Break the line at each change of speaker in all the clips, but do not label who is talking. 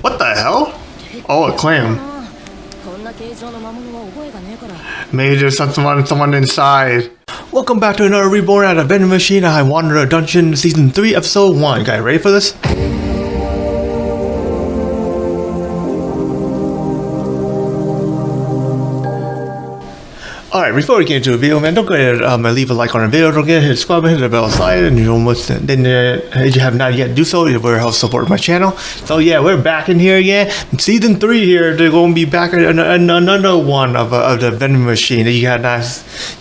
What the hell? Oh, a clam. Maybe there's someone inside. Welcome back to another Reborn at a vending machine. I Wander a Dungeon Season 3, Episode 1. Guys, ready for this? Alright, before we get into the video, man, don't forget to leave a like on the video. Don't forget to hit the subscribe button, hit the bell side, and you almost then if you have not yet do so, it will help support my channel. So yeah, we're back in here again. Season 3 here. They're going to be back in another one of the vending machine. You had not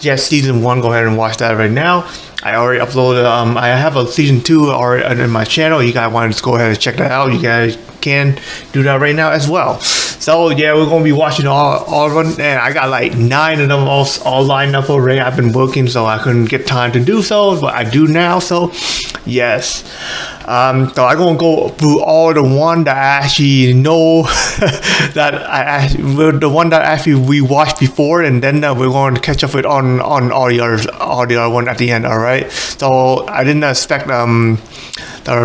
yet season 1. Go ahead and watch that right now. I already uploaded. I have a season 2 already in my channel. You guys want to just go ahead and check that out. You guys can do that right now as well. So yeah, we're gonna be watching all of them, and I got like 9 of them all lined up already. I've been working, so I couldn't get time to do so, but I do now. So yes, so I'm gonna go through all the one that I actually know the one that actually we watched before, and then we're going to catch up with on all the other one at the end. All right. So I didn't expect the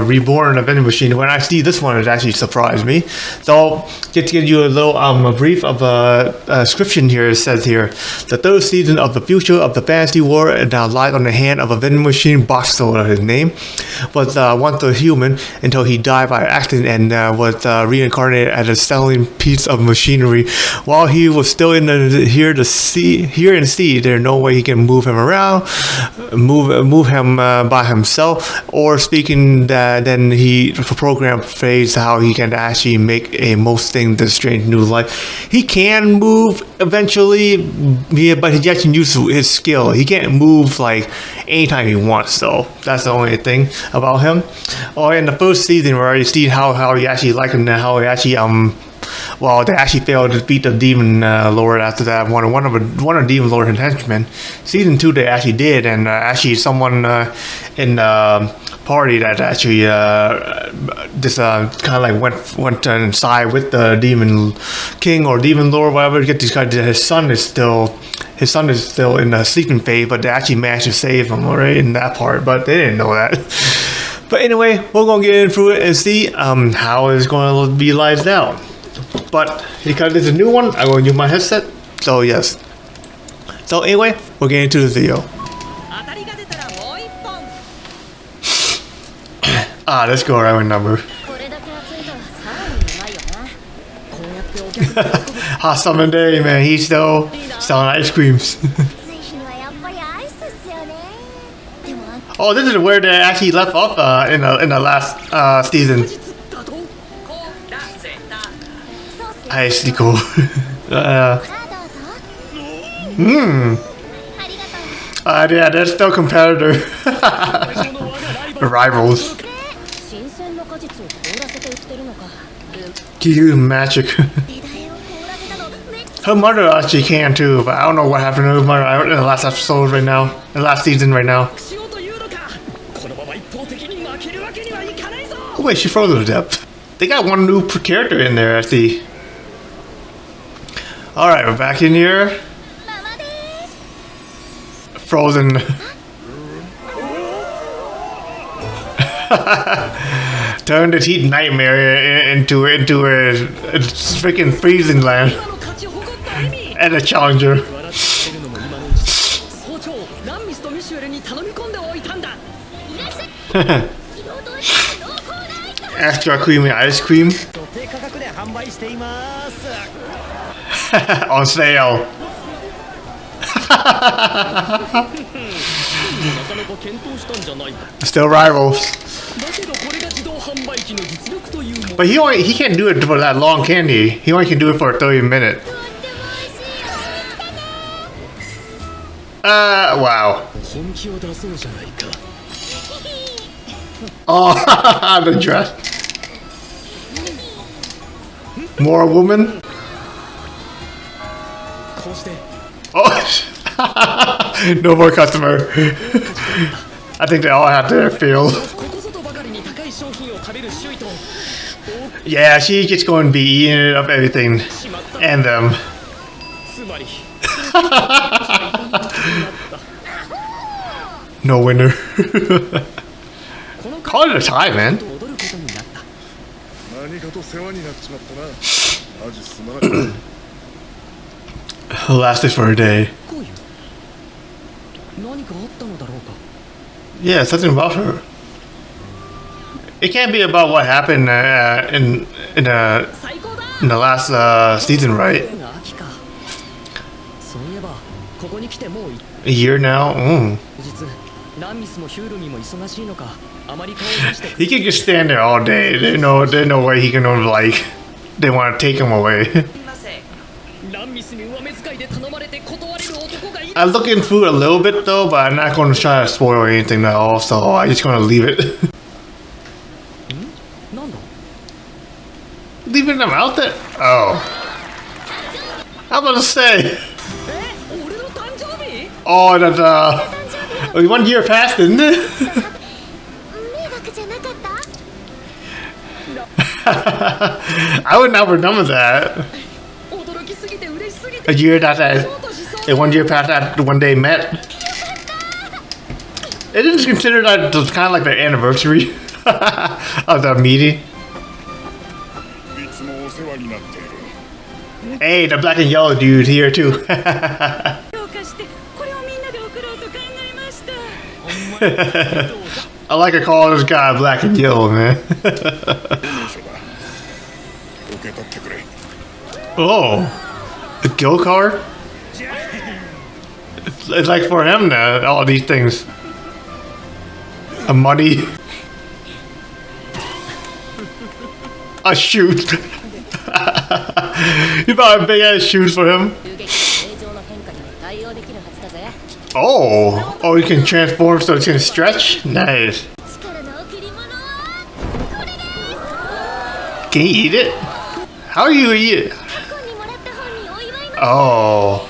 Reborn vending machine. When I see this one, it actually surprised me. So just to give you a little a brief of a description here, it says here, the third season of the future of the fantasy world now lies on the hand of a vending machine box seller. His name was once a human until he died by accident and was reincarnated as a selling piece of machinery. While he was still in here and see, there's no way he can move him around, move him by himself, or speaking that then he programmed phrase how he can actually make a most thing this strange new life. He can move eventually, but he actually uses his skill. He can't move like anytime he wants, so that's the only thing about him. Oh, in the first season, we already see how he actually liked him, and how he actually well, they actually failed to defeat the demon lord after that. One of the demon lord's henchmen. Season 2, they actually did, and actually someone in party that actually this kind of like went inside with the demon king or demon lord, whatever. Get these guys. His son is still in the sleeping phase, but they actually managed to save him already in that part. But they didn't know that. But anyway, we're gonna get in through it and see how it's going to be lights out. But because it's a new one, I'm going to use my headset. So yes. So anyway, we're getting into the video. Let's go around with number. Hot summer day, man. He's still selling ice creams. Oh, this is where they actually left off in the last season. Ice cool. Yeah, they're still competitor. Rivals. Cute magic. Her mother actually can too, but I don't know what happened to her mother in the last episode right now. The last season right now. Oh wait, she froze to death. They got one new character in there, I see. Alright, we're back in here. Frozen. Turned the heat nightmare into a freaking freezing land. And a challenger. Extra creamy ice cream. On sale. Still rivals. But he can't do it for that long, can he? He only can do it for 30 minutes. Wow. Oh, the dress. More woman. Oh, no more customer. I think they all have their feel. Yeah, she just going to be eating up everything and them. No winner. Call it a tie, man. Lasted for a day. Yeah, something about her. It can't be about what happened in the last season, right? A year now? He can just stand there all day. There's no way he can like they want to take him away. I'm looking through a little bit though, but I'm not going to try to spoil anything at all, so I'm just going to leave it. Leaving them out there? Oh. I'm about to say. Oh, that 1 year passed, didn't it? I would not remember that. A year that 1 year past that when they met. It is considered that it's kind of like the anniversary of the meeting. Hey, the black and yellow dude here too. I like to call this guy black and yellow, man. Oh, a go card? It's like for him now, all these things. A money. A shoot. You bought a big ass shoes for him. Oh, you can transform so it can stretch? Nice. Can you eat it? How do you eat it? Oh.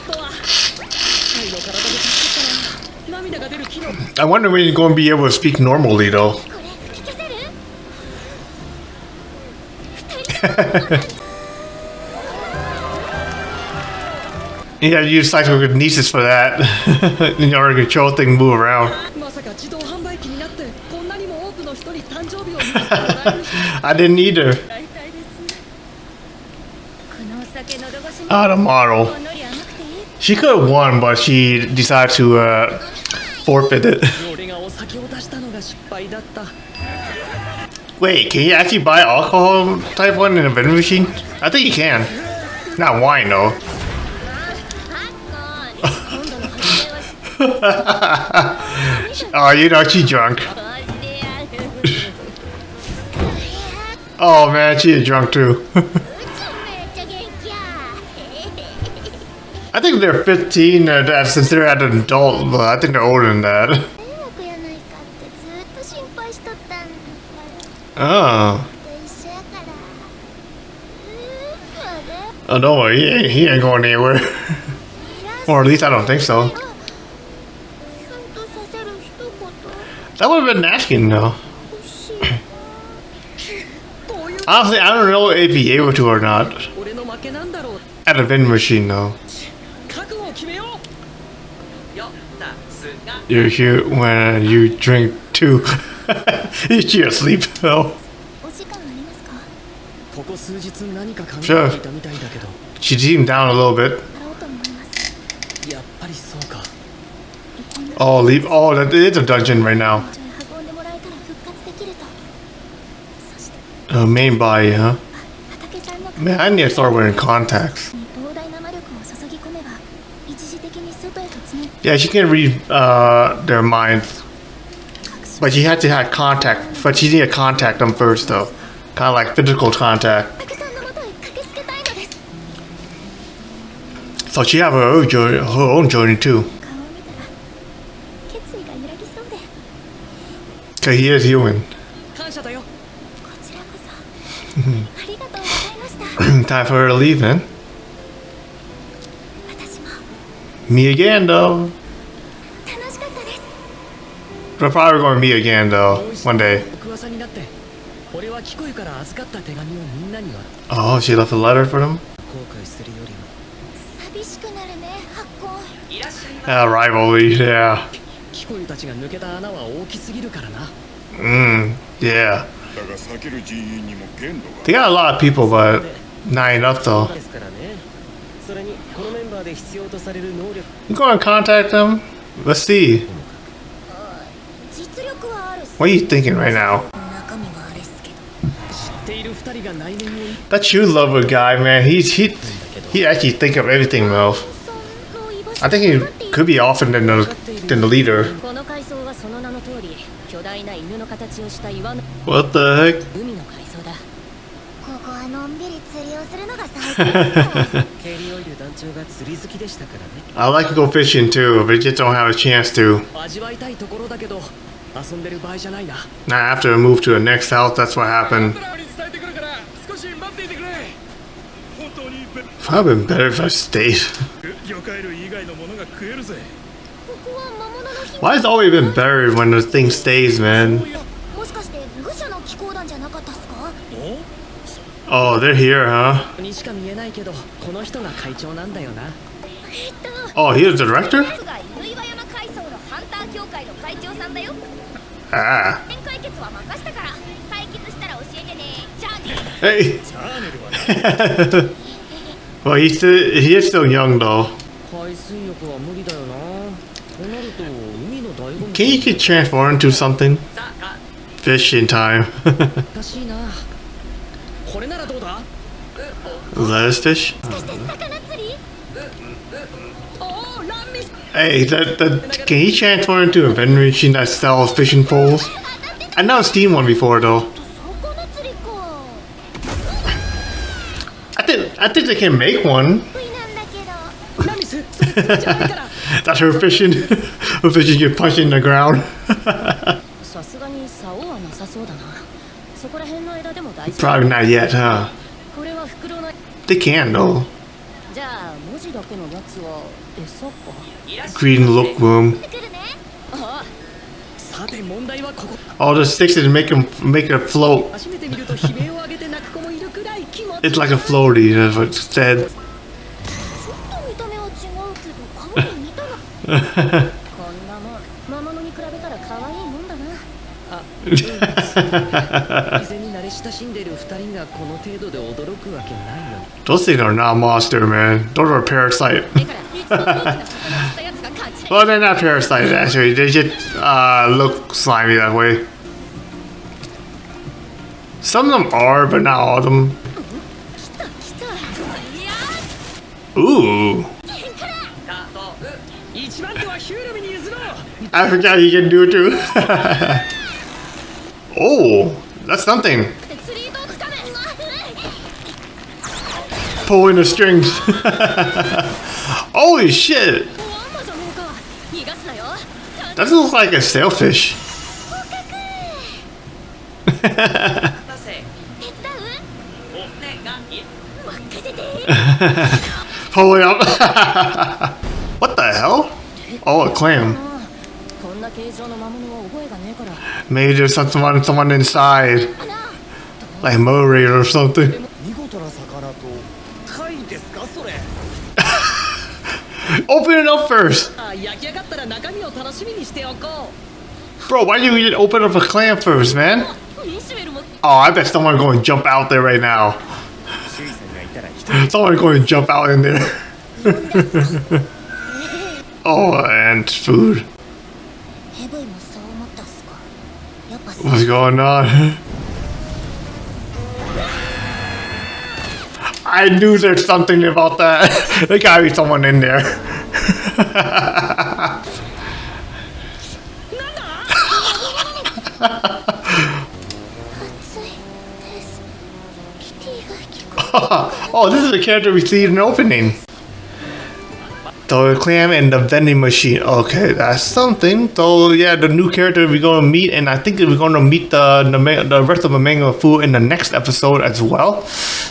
I wonder when you're going to be able to speak normally though. You gotta use psychokinesis for that in order to control things move around. I didn't either. The model. She could have won, but she decided to forfeit it. Wait, can you actually buy alcohol type one in a vending machine? I think you can. Not wine though. Oh, you know she's drunk. Oh man, she is drunk too. I think they're 15 since they're at an adult, but I think they're older than that. Oh. Oh, don't worry, he ain't going anywhere. Or at least I don't think so. That would have been asking though. Honestly, I don't know if he able to or not. At a vending machine though. You're here when you drink too. You're asleep though. Sure. She seemed down a little bit. Oh, leave. Oh, that is a dungeon right now. Main body, huh? Man, I need to start wearing contacts. Yeah, she can read their minds. But you have to have contact. But you need to contact them first, though. Kind of like physical contact. So she have her own journey too. Cause he is human. Time for her to leave, man. Me again, though. We're probably going to meet again, though, one day. Oh, she left a letter for them? Rivalry, yeah. Yeah. They got a lot of people, but not enough though. You go and contact them. Let's see. What are you thinking right now? That shoe lover guy, man. He actually think of everything, bro. I think he could be often than the leader. What the heck? I like to go fishing too, but just don't have a chance to. Now after I move to the next house, that's what happened. Probably been better if I stayed. Why has it always been better when the thing stays, man? Oh, they're here, huh? Oh, he's the director? Ah. Hey. Well, he is still young though. Can you transform into something? Fish in time. Lettuce fish? Hey, can he transform into a vending machine that sells fishing poles? I've never seen one before though. I think they can make one. That's her fishing. Her fishing get punched in the ground. Probably not yet, huh? They can though. Green look room. All the sticks that make it float. It's like a floaty, that's what it said. Those things are not monster, man. Those are a parasite. Well, they're not parasites actually. They just look slimy that way. Some of them are, but not all of them. Ooh. I forgot you can do it too. Oh, that's something. Pulling the strings. Holy shit. That looks like a sailfish. Pull it up. What the hell? Oh, a clam. Maybe there's someone inside. Like Murray or something. Open it up first. Bro, why didn't you just open up a clam first, man? Oh, I bet someone's going to jump out there right now. Someone's going to jump out in there. Oh, and food. What's going on? I knew there's something about that. There gotta be someone in there. Oh, this is the character we see in the opening. The clam and the vending machine. Okay, that's something. So yeah, the new character we're gonna meet, and I think we're gonna meet the rest of the manga food in the next episode as well.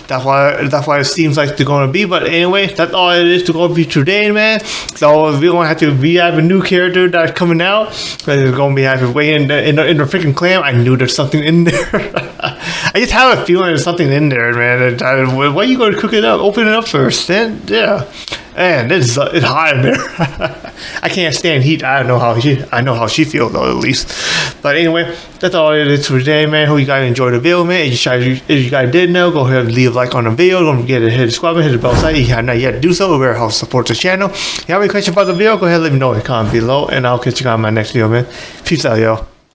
That's why it seems like they're gonna be. But anyway, that's all it is to go be today, man. So we're gonna have a new character that's coming out. We're gonna be having way in the freaking clam. I knew there's something in there. I just have a feeling there's something in there, man. Why are you gonna cook it up? Open it up first, then yeah. man, it's hot in there. I can't stand heat. I know how she feels though, at least. But anyway, that's all it is for today, man. Hope you guys enjoyed the video, man. If you guys did know, go ahead and leave a like on the video. Don't forget to hit the subscribe button, hit the bell sign if you have not yet to do so. We're help support the channel. If you have any questions about the video, go ahead and let me know in the comment below, and I'll catch you guys on my next video, man. Peace out, y'all.